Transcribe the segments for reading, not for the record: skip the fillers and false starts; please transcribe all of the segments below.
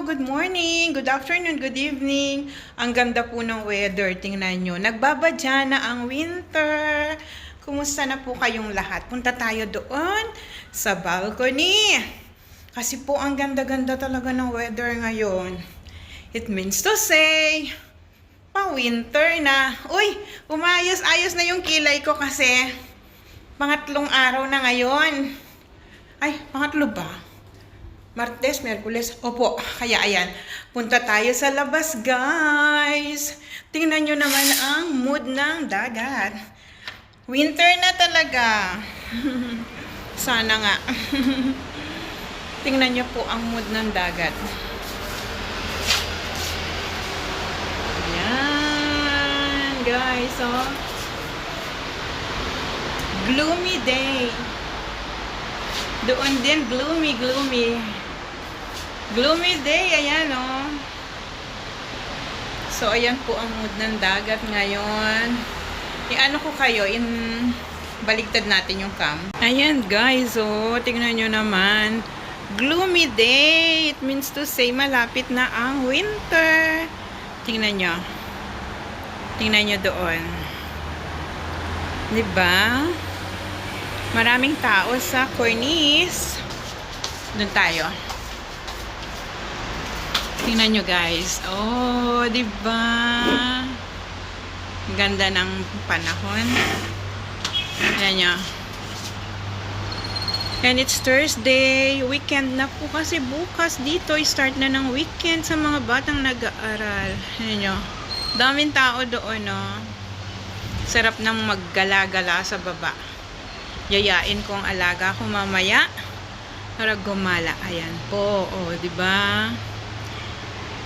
good morning, good afternoon, good evening. Ang ganda po ng weather, tingnan nyo. Nagbabadya na ang winter. Kumusta na po kayong lahat? Punta tayo doon sa balcony. Kasi po ang ganda-ganda talaga ng weather ngayon. It means to say, pa-winter na. Uy, umayos-ayos na yung kilay ko kasi pangatlong araw na ngayon. Ay, pangatlo ba? Martes, Merkules. Opo, kaya ayan. Punta tayo sa labas, guys. Tingnan nyo naman ang mood ng dagat. Winter na talaga. Sana nga. Tingnan nyo po ang mood ng dagat. Ayan, guys, oh. Gloomy day. Doon din, gloomy. Gloomy day, ayan, oh. So, ayan po ang mood ng dagat ngayon. I-ano ko kayo, baligtad natin yung cam. Ayan, guys, oh, tingnan nyo naman. Gloomy day. It means to say, malapit na ang winter. Tingnan nyo. Tingnan nyo doon. Diba? Maraming tao sa cornice. Doon tayo. Tingnan nyo, guys. Oh, diba? Ganda ng panahon. Tingnan nyo. And it's Thursday. Weekend na po kasi bukas dito. Start na ng weekend sa mga batang nag-aaral. Tingnan nyo. Daming tao doon, no? Sarap nang maggala-gala sa baba. Yayain kong alaga ko mamaya para gumala. Ayan po, oh, di ba?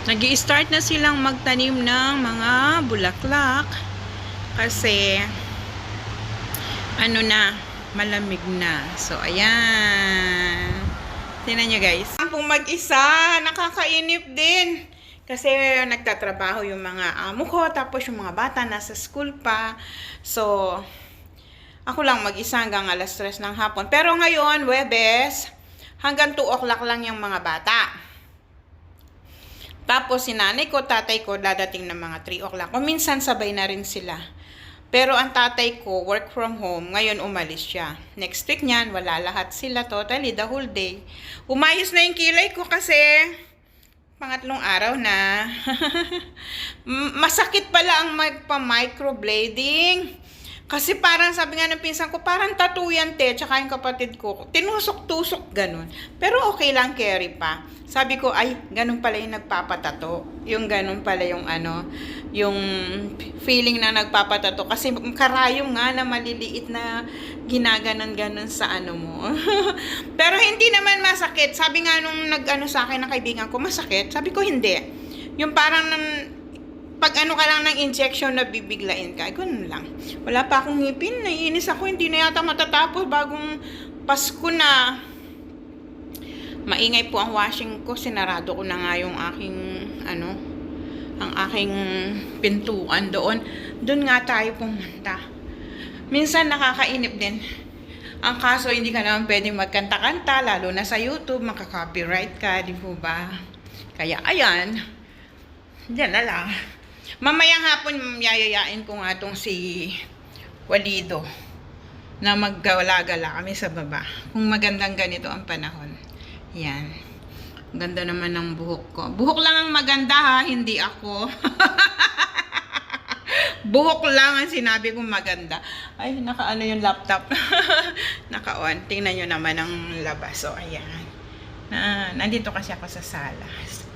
Nag-i-start na silang magtanim ng mga bulaklak kasi ano na, malamig na. So, ayan. Tingnan nyo, guys. Ang pong mag-isa, nakakainip din. Kasi nagtatrabaho yung mga amo ko, tapos yung mga bata nasa school pa. So, ako lang mag-isa hanggang alas 3 ng hapon. Pero ngayon, Webes, hanggang 2 o'clock lang yung mga bata. Tapos si nanay ko, tatay ko, dadating ng mga 3 o'clock. O minsan sabay na rin sila. Pero ang tatay ko, work from home, ngayon umalis siya. Next week niyan, wala lahat sila totally, the whole day. Umayos na yung kilay ko kasi pangatlong araw na. Masakit pala ang magpa-microblading. Kasi parang sabi nga ng pinsan ko, parang tattoo yan, te, tsaka yung kapatid ko. Tinusok-tusok, ganun. Pero okay lang, carry pa. Sabi ko, ay, ganun pala yung nagpapatato. Yung ganun pala yung ano, yung feeling na nagpapatato. Kasi karayom nga na maliliit na ginaganon-ganon sa ano mo. Pero hindi naman masakit. Sabi nga nung nag-ano sa akin ng kaibigan ko, masakit. Sabi ko, hindi. Yung parang pag ano ka lang ng injection na bibiglain ka, ganun lang. Wala pa akong ngipin, naiinis ako, hindi na yata matatapos bagong Pasko na. Maingay po ang washing ko, sinarado ko na nga yung aking, ang aking pintuan doon. Doon nga tayo pumunta. Minsan nakakainip din. Ang kaso, hindi ka naman pwedeng magkanta-kanta, lalo na sa YouTube, makaka-copyright ka, di po ba? Kaya, ayan, diyan na lang. Mamayang hapon, yayayain ko nga itong si Walido na maggala-gala kami sa baba. Kung magandang ganito ang panahon. Yan. Ganda naman ng buhok ko. Buhok lang ang maganda, ha, hindi ako. Buhok lang ang sinabi kong maganda. Ay, naka-ano yung laptop. Naka-on. Tingnan nyo naman ang labas. So, ayan. Nandito kasi ako sa salas.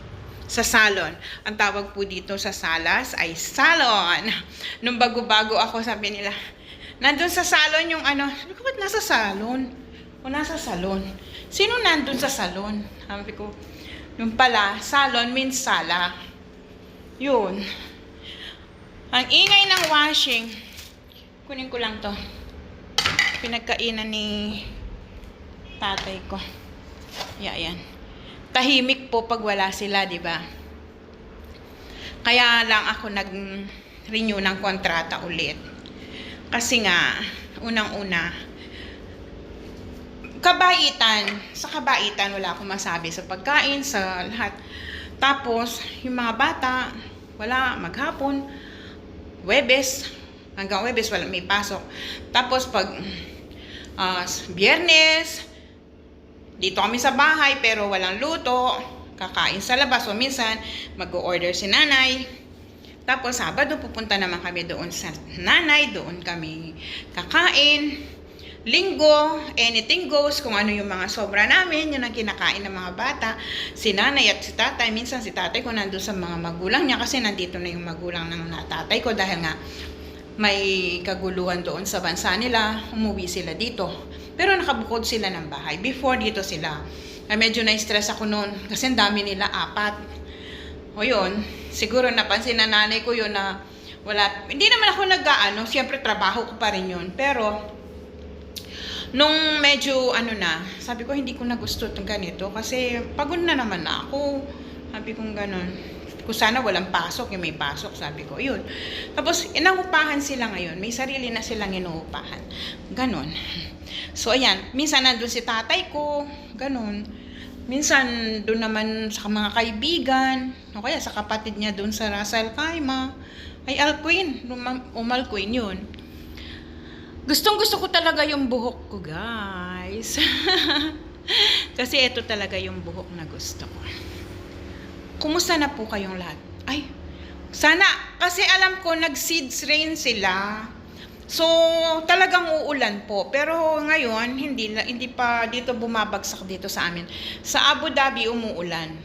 Sa salon. Ang tawag po dito sa salas ay salon. Nung bago-bago ako, sabi nila, nandun sa salon yung ano, sabi ko, ba't nasa salon? O nasa salon? Sino nandun sa salon? Sabi ko, yung pala, salon means sala. Yun. Ang ingay ng washing. Kunin ko lang to. Pinagkainan ni tatay ko. Yan. Tahimik po pag wala sila, di ba? Kaya lang ako nag-renew ng kontrata ulit. Kasi nga, unang-una, kabaitan. Sa kabaitan, wala akong masabi sa pagkain, sa lahat. Tapos, yung mga bata, wala, maghapon, Huwebes, hanggang Huwebes, wala, may pasok. Tapos, pag Biyernes, dito kami sa bahay, pero walang luto, kakain sa labas, o minsan, mag-order si nanay. Tapos, Sabado, pupunta naman kami doon sa nanay, doon kami kakain. Linggo, anything goes, kung ano yung mga sobra namin, yun ang kinakain ng mga bata. Si nanay at si tatay, minsan si tatay ko nandun sa mga magulang niya kasi nandito na yung magulang ng tatay ko dahil nga may kaguluhan doon sa bansa nila, umuwi sila dito. Pero nakabukod sila ng bahay. Before dito sila, medyo na-stress ako noon kasi ang dami nila, 4. O yun, siguro napansin na nanay ko yun na wala, hindi naman ako nag-aano, siyempre trabaho ko pa rin yun, pero nung medyo sabi ko hindi ko na gusto itong ganito kasi pagod na naman ako. Sabi kong ganon. Kung sana walang pasok, yung may pasok, sabi ko. Yun. Tapos, inuupahan sila ngayon. May sarili na silang inuupahan. Ganon. So, ayan. Minsan nandun si tatay ko. Ganon. Minsan, doon naman sa mga kaibigan. O kaya sa kapatid niya doon sa Rasal Kaima. Ay, Alcuin. Umalcuin yun. Gustong-gusto ko talaga yung buhok ko, guys. Kasi ito talaga yung buhok na gusto ko. Kumusta na po kayong lahat? Ay, sana. Kasi alam ko, nag-seeds rain sila. So, talagang uulan po. Pero ngayon, hindi pa dito bumabagsak dito sa amin. Sa Abu Dhabi, umuulan.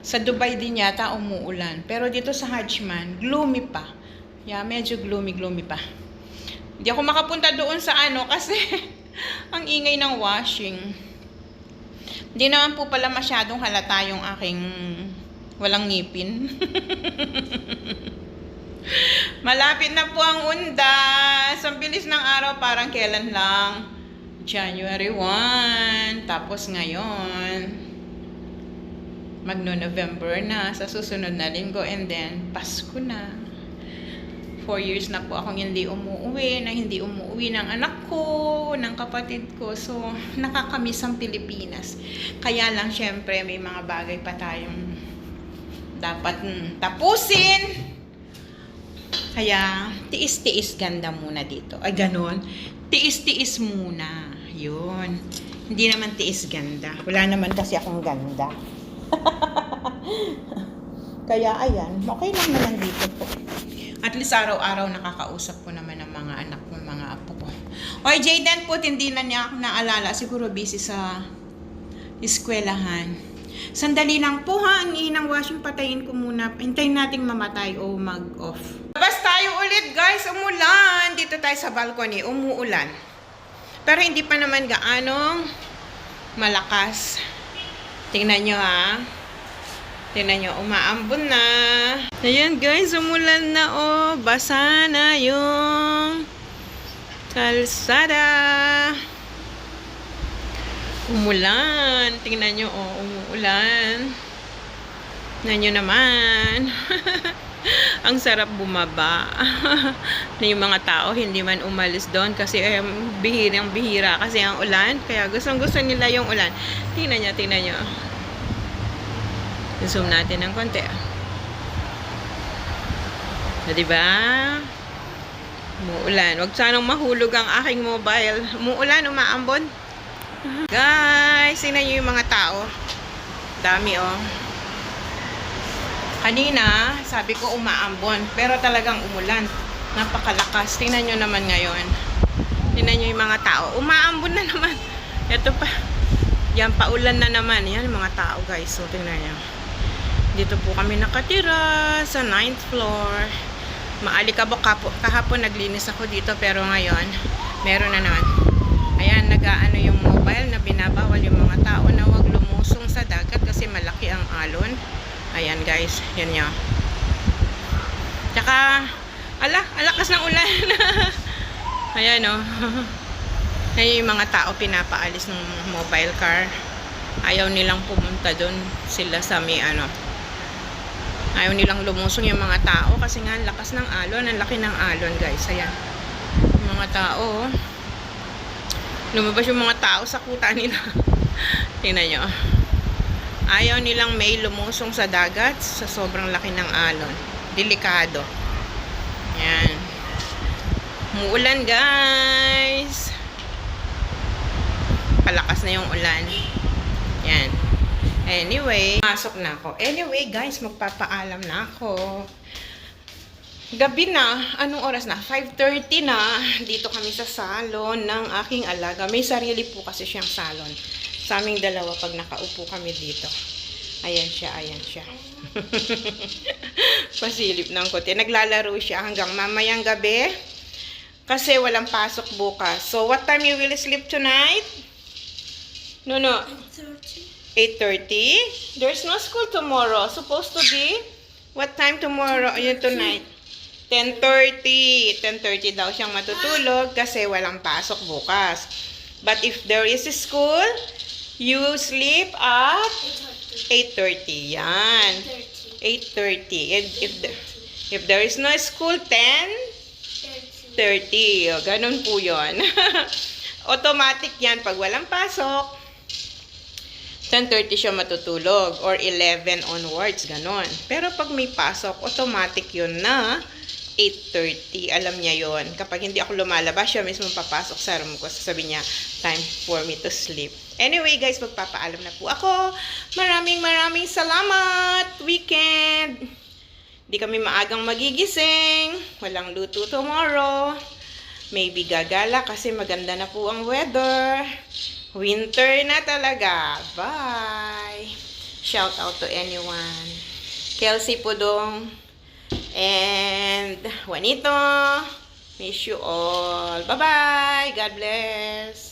Sa Dubai din yata, umuulan. Pero dito sa Hajman, gloomy pa. Yeah, medyo gloomy pa. Hindi ako makapunta doon sa kasi ang ingay ng washing. Hindi naman po pala masyadong halata yung aking walang ngipin. Malapit na po ang undas. Ang bilis ng araw, parang kailan lang. January 1. Tapos ngayon, magno-November na. Sa susunod na linggo. And then, Pasko na. 4 years na po akong hindi umuwi ng anak ko, ng kapatid ko. So, nakakamiss ang Pilipinas. Kaya lang, syempre, may mga bagay pa tayong dapat tapusin. Kaya, tiis-tiis ganda muna dito. Ay, ganun. Tiis-tiis muna. Yun. Hindi naman tiis ganda. Wala naman kasi akong ganda. Kaya, ayan. Okay lang naman dito po. At least araw-araw nakakausap ko naman ng mga anak ko, mga apo ko. Oy, Jayden po, hindi na niya ako naalala. Siguro busy sa eskwelahan. Sandali lang po ha, ang inang washing, patayin ko muna. Hintayin nating mamatay o mag-off. Labas tayo ulit guys, umulan. Dito tayo sa balcony, umuulan. Pero hindi pa naman gaanong malakas. Tingnan nyo ha. Tingnan nyo, umaambon na. Ayan guys, umulan na basa na yung kalsada. Umulan. Tingnan nyo, umuulan. Tingnan nyo naman. Ang sarap bumaba. Na yung mga tao hindi man umalis doon kasi bihirang-bihira kasi ang ulan. Kaya gustong-gusto nila yung ulan. Tingnan nyo, tingnan nyo. Zoom natin ng konti. Diba? Umuulan. Huwag sanang mahulog ang aking mobile. Umuulan, umaambon. Guys, tingnan nyo yung mga tao. Dami Kanina, sabi ko umaambon. Pero talagang umulan. Napakalakas. Tingnan nyo naman ngayon. Tingnan nyo yung mga tao. Umaambon na naman. Ito pa. Yan, paulan na naman. Yan yung mga tao guys. So, tingnan nyo. Dito po kami nakatira sa 9th floor. Maalikabok kahapon naglinis ako dito pero ngayon meron na naman. Ayan, nag-aano yung mobile na binabawal yung mga tao na wag lumusong sa dagat kasi malaki ang alon. Ayan guys, yan yun. Tsaka, alakas ng ulan. Ayan Ayan yung mga tao pinapaalis ng mobile car. Ayaw nilang pumunta doon sila sa may ayaw nilang lumusong yung mga tao kasi nga lakas ng alon, ang laki ng alon guys. Ayan, yung mga tao lumabas yung mga tao sa kuta nila. Tingnan nyo, Ayaw nilang may lumusong sa dagat sa sobrang laki ng alon. Delikado. Yan. Muulan, guys. Palakas na yung ulan. Yan. Anyway, masok na ako. Anyway, guys, magpapaalam na ako. Gabi na. Anong oras na? 5:30 na. Dito kami sa salon ng aking alaga. May sarili po kasi siyang salon. Sa aming dalawa pag nakaupo kami dito. Ayan siya, ayan siya. Pasilip ng kote. Naglalaro siya hanggang mamayang gabi. Kasi walang pasok bukas. So, what time you will sleep tonight? No. 8:30? There's no school tomorrow. Supposed to be? What time tomorrow? Ayun, tonight. 10:30. 10:30 daw siyang matutulog kasi walang pasok bukas. But if there is a school, you sleep at 8:30. Yan. 8:30. And if there is no school, 10:30. O, ganun po yun. Automatic yan. Pag walang pasok, 10:30 siya matutulog. Or 11 onwards. Ganun. Pero pag may pasok, automatic yun na 8:30. Alam niya yon. Kapag hindi ako lumalabas, siya mismo papasok sa room ko. Sabi niya, time for me to sleep. Anyway, guys, magpapaalam na po ako. Maraming salamat. Weekend. Di kami maagang magigising. Walang luto tomorrow. Maybe gagala kasi maganda na po ang weather. Winter na talaga. Bye. Shout out to anyone. Kelsey Pudong. And Juanito, miss you all. Bye-bye. God bless.